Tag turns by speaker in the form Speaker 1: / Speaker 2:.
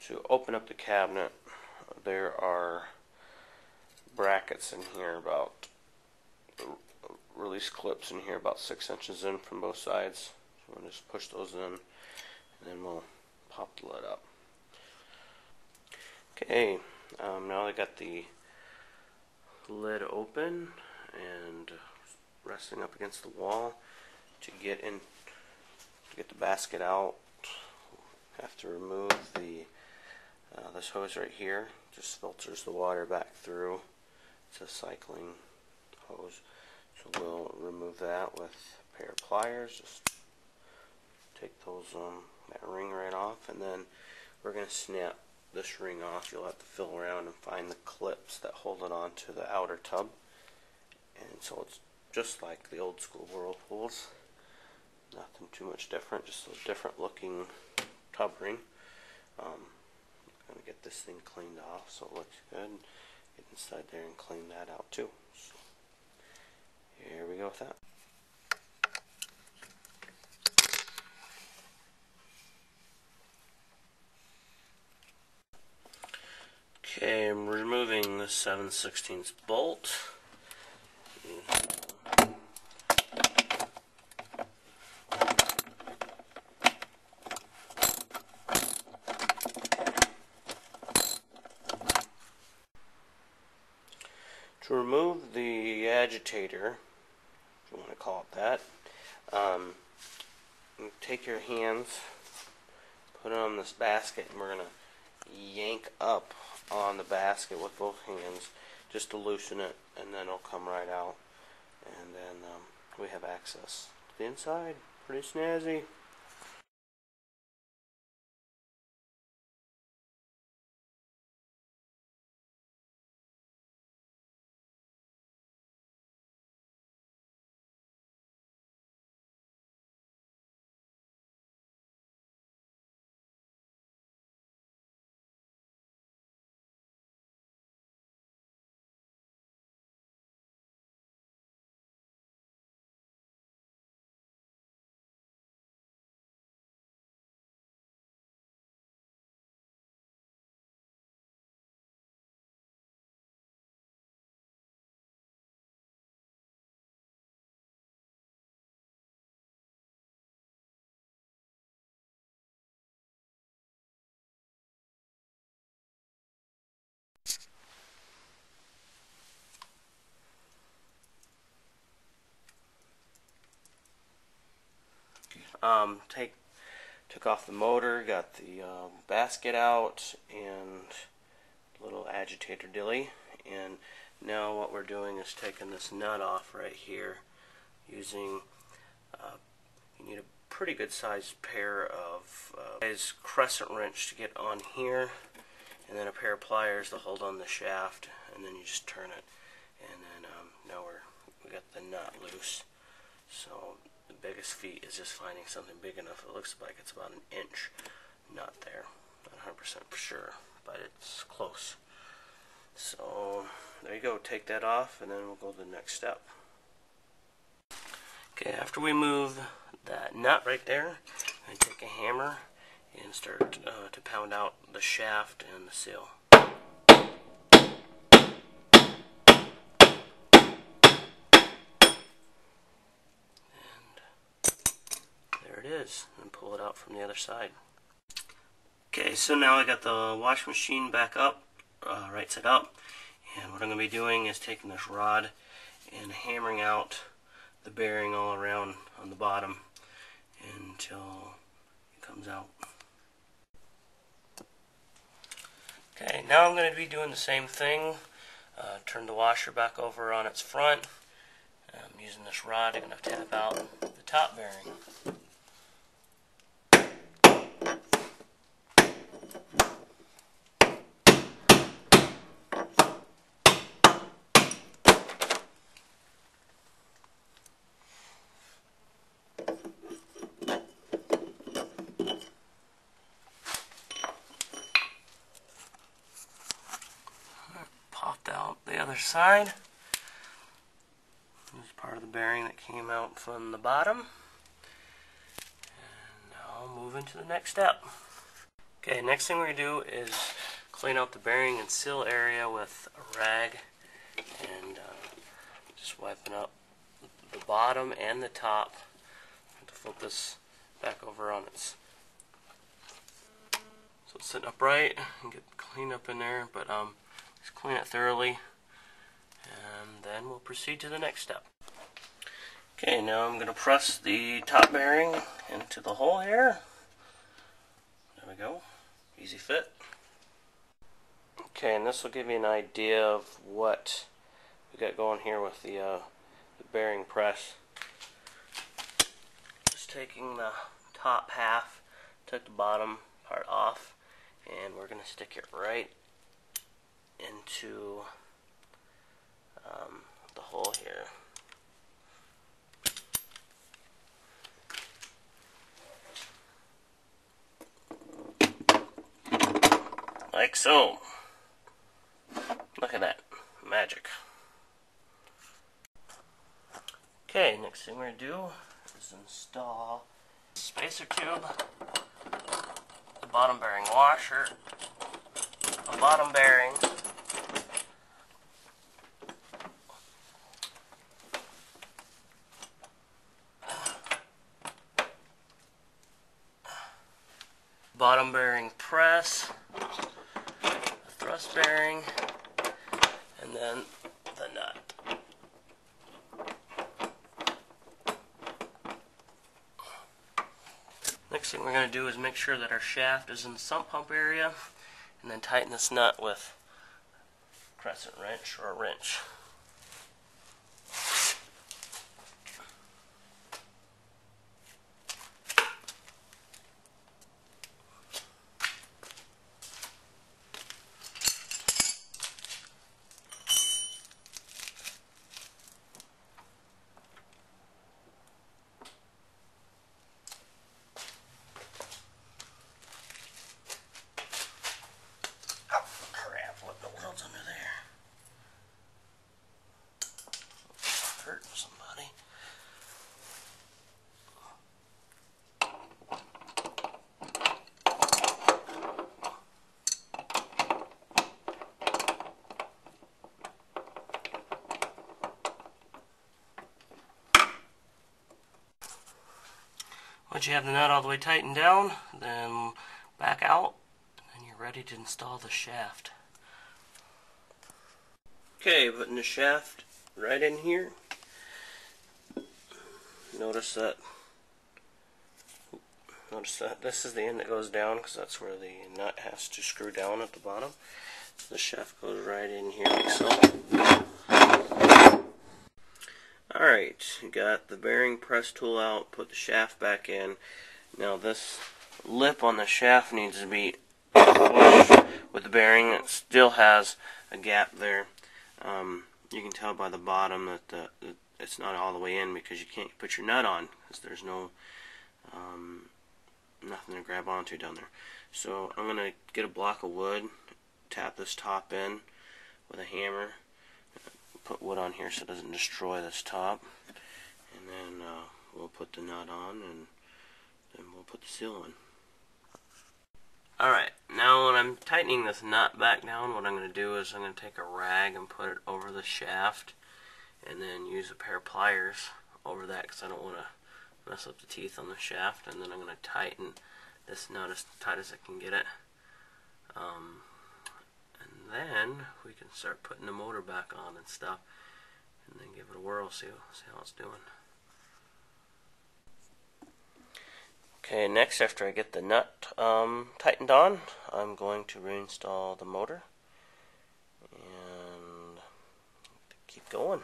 Speaker 1: To open up the cabinet, there are brackets in here, about release clips in here about 6 inches in from both sides. So we'll just push those in, and then we'll pop the lid up. Okay, now I got the lid open and resting up against the wall. To get the basket out, have to remove this hose right here. Just filters the water back through. It's a cycling hose, so we'll remove that with a pair of pliers. Just take that ring right off, and then we're going to snap this ring off. You'll have to feel around and find the clips that hold it onto the outer tub. And so it's just like the old school Whirlpools. Nothing too much different, just a different looking tub ring. I'm going to get this thing cleaned off so it looks good. Get inside there and clean that out too. So here we go with that. Okay, I'm removing the 7/16 bolt. To remove the agitator, if you want to call it that, take your hands, put it on this basket, and we're going to yank up on the basket with both hands just to loosen it, and then it'll come right out, and then we have access to the inside. Pretty snazzy. Took off the motor, got the basket out, and little agitator dilly. And now what we're doing is taking this nut off right here using, you need a pretty good sized pair of crescent wrench to get on here, and then a pair of pliers to hold on the shaft, and then you just turn it, and then now we got the nut loose. So the biggest feat is just finding something big enough. It looks like it's about an inch nut there. Not 100% for sure, but it's close. So there you go. Take that off, and then we'll go to the next step. Okay, after we move that nut right there, I take a hammer and start to pound out the shaft and the seal. And pull it out from the other side. Okay, so now I got the wash machine back up, right side up, and what I'm going to be doing is taking this rod and hammering out the bearing all around on the bottom until it comes out. Okay, now I'm going to be doing the same thing. Turn the washer back over on its front. I'm using this rod. I'm going to tap out the top bearing. Popped out the other side. This is part of the bearing that came out from the bottom. And now I'll move into the next step. Okay, next thing we're going to do is clean out the bearing and seal area with a rag and just wiping up the bottom and the top. I have to flip this back over on its so it's sitting upright and get cleaned up in there, but just clean it thoroughly and then we'll proceed to the next step. Okay, now I'm going to press the top bearing into the hole here. There we go. Easy fit. Okay, and this will give you an idea of what we got going here with the bearing press. Just taking the top half, took the bottom part off, and we're going to stick it right into the hole here. Like so. Look at that. Magic. Okay, next thing we're going to do is install the spacer tube, the bottom bearing washer, the bottom bearing, bottom bearing press, thrust bearing, and then the nut. Next thing we're going to do is make sure that our shaft is in the sump pump area, and then tighten this nut with a crescent wrench or a wrench. Hurting somebody. Once you have the nut all the way tightened down, then back out, and you're ready to install the shaft. Okay, putting the shaft right in here. Notice that this is the end that goes down because that's where the nut has to screw down at the bottom. So the shaft goes right in here like so. Alright, you got the bearing press tool out, put the shaft back in. Now this lip on the shaft needs to be flush with the bearing. It still has a gap there. You can tell by the bottom that it's not all the way in because you can't put your nut on because there's no nothing to grab onto down there. So I'm going to get a block of wood, tap this top in with a hammer, put wood on here so it doesn't destroy this top, and then we'll put the nut on and then we'll put the seal on. Alright, now when I'm tightening this nut back down, what I'm going to do is I'm going to take a rag and put it over the shaft and then use a pair of pliers over that because I don't want to mess up the teeth on the shaft, and then I'm going to tighten this nut as tight as I can get it. And then we can start putting the motor back on and stuff, and then give it a whirl, see how it's doing. Okay, next after I get the nut tightened on, I'm going to reinstall the motor and keep going.